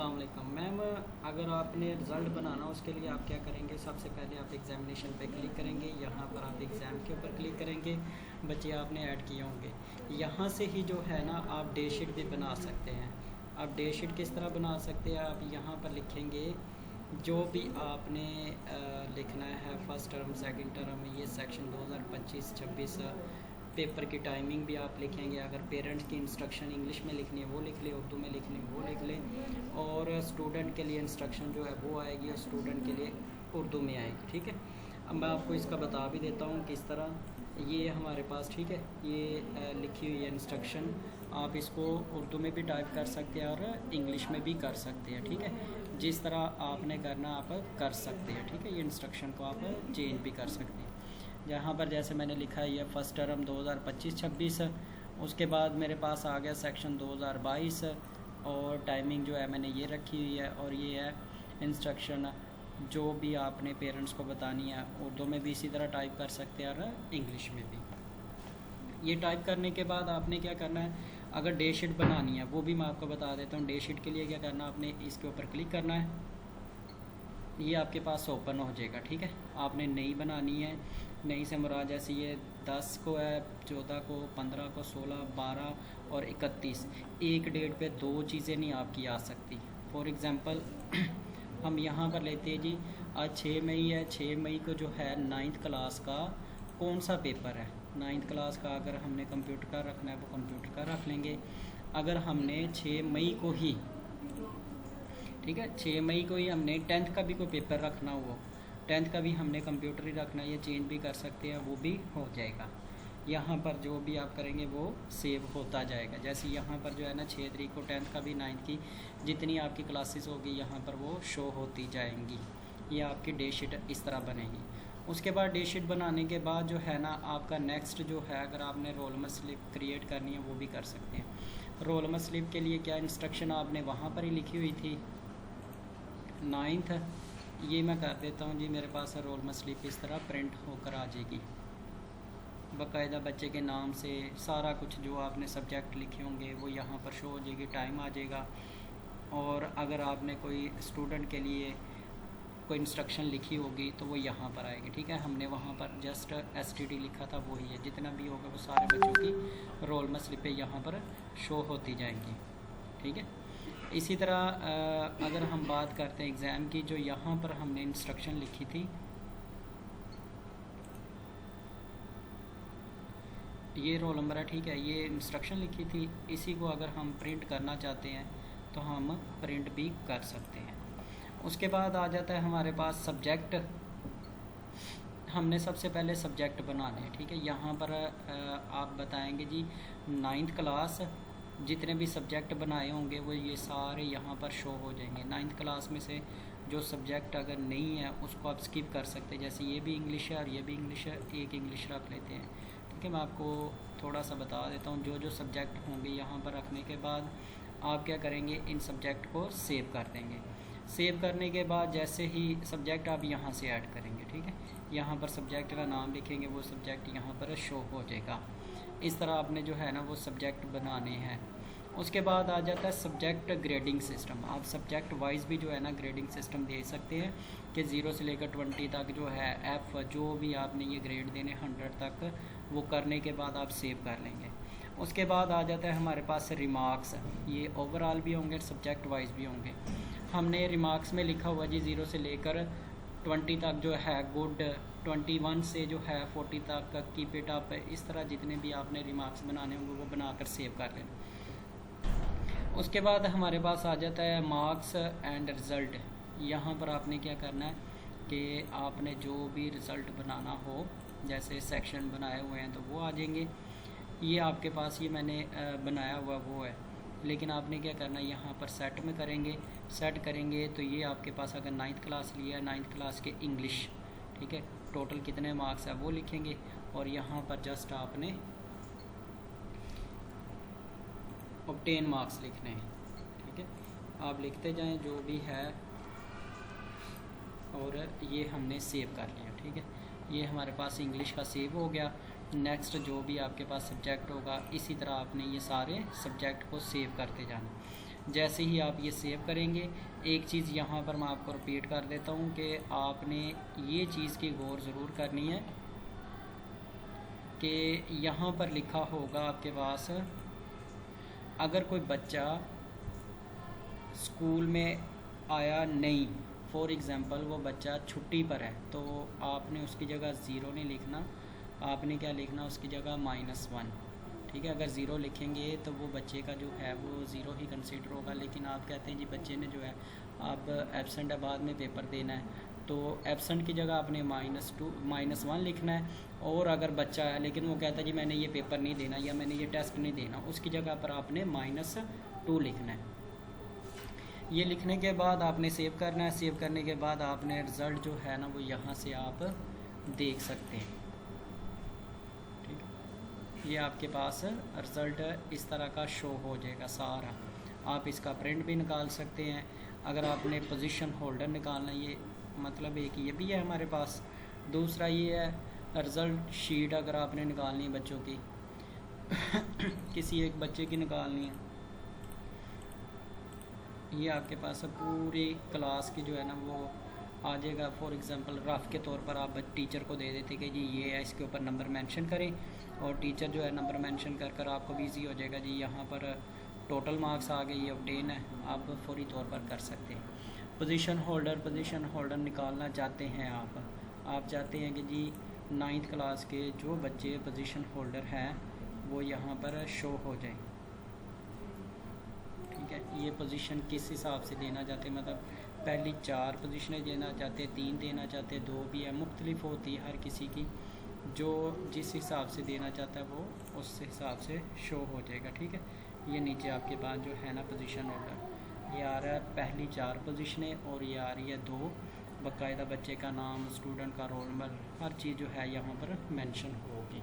अस्सलाम वालेकुम मैम। अगर आपने रिज़ल्ट बनाना उसके लिए आप क्या करेंगे, सबसे पहले आप एग्ज़ामिनेशन पे क्लिक करेंगे। यहाँ पर आप एग्ज़ाम के ऊपर क्लिक करेंगे, बच्चे आपने ऐड किए होंगे। यहाँ से ही जो है ना आप डे शीट भी बना सकते हैं। आप डे शीट किस तरह बना सकते हैं, आप यहाँ पर लिखेंगे जो भी आपने लिखना है फर्स्ट टर्म सेकंड टर्म, ये सेक्शन 2025-26 पेपर की टाइमिंग भी आप लिखेंगे। अगर पेरेंट्स की इंस्ट्रक्शन इंग्लिश में लिखनी है वो लिख ले, उर्दू में लिखनी है वो लिख ले, और स्टूडेंट के लिए इंस्ट्रक्शन जो है वो आएगी और स्टूडेंट के लिए उर्दू में आएगी। ठीक है, अब मैं आपको इसका बता भी देता हूँ किस तरह। ये हमारे पास ठीक है, ये लिखी हुई है इंस्ट्रक्शन। आप इसको उर्दू में भी टाइप कर सकते हैं और इंग्लिश में भी कर सकते हैं। ठीक है, जिस तरह आपने करना आप कर सकते हैं। ठीक है, ये इंस्ट्रक्शन को आप चेंज भी कर सकते हैं। यहाँ पर जैसे मैंने लिखा है ये फर्स्ट टर्म 2025-26, उसके बाद मेरे पास आ गया सेक्शन 2022 और टाइमिंग जो है मैंने ये रखी हुई है, और ये है इंस्ट्रक्शन जो भी आपने पेरेंट्स को बतानी है। उर्दू में भी इसी तरह टाइप कर सकते हैं और इंग्लिश में भी। ये टाइप करने के बाद आपने क्या करना है, अगर डे शीट बनानी है वो भी मैं आपको बता देता हूँ। डे शीट के लिए क्या करना है, आपने इसके ऊपर क्लिक करना है, ये आपके पास ओपन हो जाएगा। ठीक है, आपने नई बनानी है। नई से मुराद जैसे ये 10 को है, 14 को, 15 को, 16, 12 और 31। एक डेट पे दो चीज़ें नहीं आपकी आ सकती। फॉर एग्ज़ाम्पल हम यहाँ पर लेते हैं जी, आज 6 मई है। 6 मई को जो है 9th क्लास का कौन सा पेपर है, 9th क्लास का अगर हमने कंप्यूटर का रखना है वो कंप्यूटर का रख लेंगे। अगर हमने 6 मई को ही, ठीक है, 6 मई को ही हमने 10th का भी कोई पेपर रखना हो, 10th का भी हमने कंप्यूटर ही रखना है, ये चेंज भी कर सकते हैं, वो भी हो जाएगा। यहाँ पर जो भी आप करेंगे वो सेव होता जाएगा। जैसे यहाँ पर जो है ना 6 तारीख को 10th का भी 9th की जितनी आपकी क्लासेस होगी यहाँ पर वो शो होती जाएंगी। ये आपकी डे शीट इस तरह बनेगी। उसके बाद डे शीट बनाने के बाद जो है ना आपका नेक्स्ट जो है, अगर आपने रोल नंबर स्लिप क्रिएट करनी है वो भी कर सकते हैं। रोल नंबर स्लिप के लिए क्या इंस्ट्रक्शन आपने वहाँ पर ही लिखी हुई थी 9th, ये मैं कर देता हूँ जी। मेरे पास रोल नंबर स्लिप इस तरह प्रिंट होकर आ जाएगी, बाकायदा बच्चे के नाम से सारा कुछ जो आपने सब्जेक्ट लिखे होंगे वो यहाँ पर शो हो जाएगी, टाइम आ जाएगा। और अगर आपने कोई स्टूडेंट के लिए कोई इंस्ट्रक्शन लिखी होगी तो वो यहाँ पर आएगी। ठीक है, हमने वहाँ पर जस्ट STD लिखा था, वही है। जितना भी होगा वो सारे बच्चों की रोल नंबर स्लिपें यहाँ पर शो होती जाएंगी। ठीक है, इसी तरह अगर हम बात करते हैं एग्ज़ाम की, जो यहाँ पर हमने इंस्ट्रक्शन लिखी थी, ये रोल नंबर है। ठीक है, ये इंस्ट्रक्शन लिखी थी, इसी को अगर हम प्रिंट करना चाहते हैं तो हम प्रिंट भी कर सकते हैं। उसके बाद आ जाता है हमारे पास सब्जेक्ट। हमने सबसे पहले सब्जेक्ट बनाने हैं। ठीक है, यहाँ पर आप बताएंगे जी 9th क्लास जितने भी सब्जेक्ट बनाए होंगे वो ये सारे यहाँ पर शो हो जाएंगे। 9th क्लास में से जो सब्जेक्ट अगर नहीं है उसको आप स्किप कर सकते हैं। जैसे ये भी इंग्लिश है और ये भी इंग्लिश है, एक इंग्लिश रख लेते हैं। ठीक है, मैं आपको थोड़ा सा बता देता हूँ। जो जो सब्जेक्ट होंगे यहाँ पर रखने के बाद आप क्या करेंगे, इन सब्जेक्ट को सेव कर देंगे। सेव करने के बाद जैसे ही सब्जेक्ट आप यहाँ से ऐड करेंगे, ठीक है, यहाँ पर सब्जेक्ट का नाम लिखेंगे, वो सब्जेक्ट यहाँ पर शो हो जाएगा। इस तरह आपने जो है ना वो सब्जेक्ट बनाने हैं। उसके बाद आ जाता है सब्जेक्ट ग्रेडिंग सिस्टम। आप सब्जेक्ट वाइज भी जो है ना ग्रेडिंग सिस्टम दे सकते हैं कि 0 से लेकर 20 तक जो है F जो भी आपने ये ग्रेड देने 100 तक, वो करने के बाद आप सेव कर लेंगे। उसके बाद आ जाता है हमारे पास रिमार्क्स। ये ओवरऑल भी होंगे, सब्जेक्ट वाइज भी होंगे। हमने रिमार्क्स में लिखा हुआ जी 0 से लेकर 20 तक जो है गुड, 21 से जो है 40 तक कीप इट अप। इस तरह जितने भी आपने रिमार्क्स बनाने होंगे वो बनाकर सेव कर लेना। उसके बाद हमारे पास आ जाता है मार्क्स एंड रिज़ल्ट। यहाँ पर आपने क्या करना है कि आपने जो भी रिज़ल्ट बनाना हो, जैसे सेक्शन बनाए हुए हैं तो वो आ जाएंगे। ये आपके पास ये मैंने बनाया हुआ वो है, लेकिन आपने क्या करना है यहाँ पर सेट में करेंगे। सेट करेंगे तो ये आपके पास अगर 9th क्लास लिया है, 9th क्लास के इंग्लिश, ठीक है, टोटल कितने मार्क्स है वो लिखेंगे और यहाँ पर जस्ट आपने ऑब्टेन मार्क्स लिखने हैं। ठीक है, आप लिखते जाएं जो भी है, और ये हमने सेव कर लिया। ठीक है, ये हमारे पास इंग्लिश का सेव हो गया। नेक्स्ट जो भी आपके पास सब्जेक्ट होगा इसी तरह आपने ये सारे सब्जेक्ट को सेव करते जाना। जैसे ही आप ये सेव करेंगे, एक चीज़ यहाँ पर मैं आपको रिपीट कर देता हूँ कि आपने ये चीज़ की गौर ज़रूर करनी है कि यहाँ पर लिखा होगा आपके पास, अगर कोई बच्चा स्कूल में आया नहीं, फॉर एग्ज़ाम्पल वो बच्चा छुट्टी पर है, तो आपने उसकी जगह ज़ीरो नहीं लिखना, आपने क्या लिखना उसकी जगह -1। ठीक है, अगर ज़ीरो लिखेंगे तो वो बच्चे का जो है वो ज़ीरो ही कंसीडर होगा। लेकिन आप कहते हैं जी बच्चे ने जो है अब एब्सेंट है, बाद में पेपर देना है, तो एब्सेंट की जगह आपने -1 लिखना है। और अगर बच्चा है लेकिन वो कहता है जी मैंने ये पेपर नहीं देना या मैंने ये टेस्ट नहीं देना, उसकी जगह पर आपने -2 लिखना है। ये लिखने के बाद आपने सेव करना है। सेव करने के बाद आपने रिज़ल्ट जो है ना वो यहाँ से आप देख सकते हैं। ठीक, ये आपके पास रिज़ल्ट इस तरह का शो हो जाएगा सारा। आप इसका प्रिंट भी निकाल सकते हैं। अगर आपने पोजीशन होल्डर निकालना, ये मतलब एक ये भी है हमारे पास। दूसरा ये है रिज़ल्ट शीट, अगर आपने निकालनी है बच्चों की किसी एक बच्चे की निकालनी है, ये आपके पास पूरी क्लास की जो है ना वो आ जाएगा। फॉर एग्ज़ाम्पल रफ़ के तौर पर आप टीचर को दे देते कि जी ये है, इसके ऊपर नंबर मेंशन करें, और टीचर जो है नंबर मेंशन कर कर आपको भी ईजी हो जाएगा जी यहाँ पर टोटल मार्क्स आ गए, ये ऑब्टेन है, आप फौरी तौर पर कर सकते हैं। पोजीशन होल्डर निकालना चाहते हैं आप चाहते हैं कि जी 9th क्लास के जो बच्चे पोजीशन होल्डर हैं वो यहाँ पर शो हो जाए। ठीक है, ये पोजीशन किस हिसाब से देना चाहते हैं, मतलब पहली 4 पोजीशनें देना चाहते हैं, 3 देना चाहते हैं, 2 भी है, मुख्तलिफ होती है हर किसी की, जो जिस हिसाब से देना चाहता है वो उस हिसाब से शो हो जाएगा। ठीक है, ये नीचे आपके पास जो है ना पोजीशन ऑर्डर ये आ रहा है, पहली 4 पोजीशनें, और ये आ रही है 2, बाकायदा बच्चे का नाम, स्टूडेंट का रोल नंबर, हर चीज़ जो है यहाँ पर मेंशन होगी।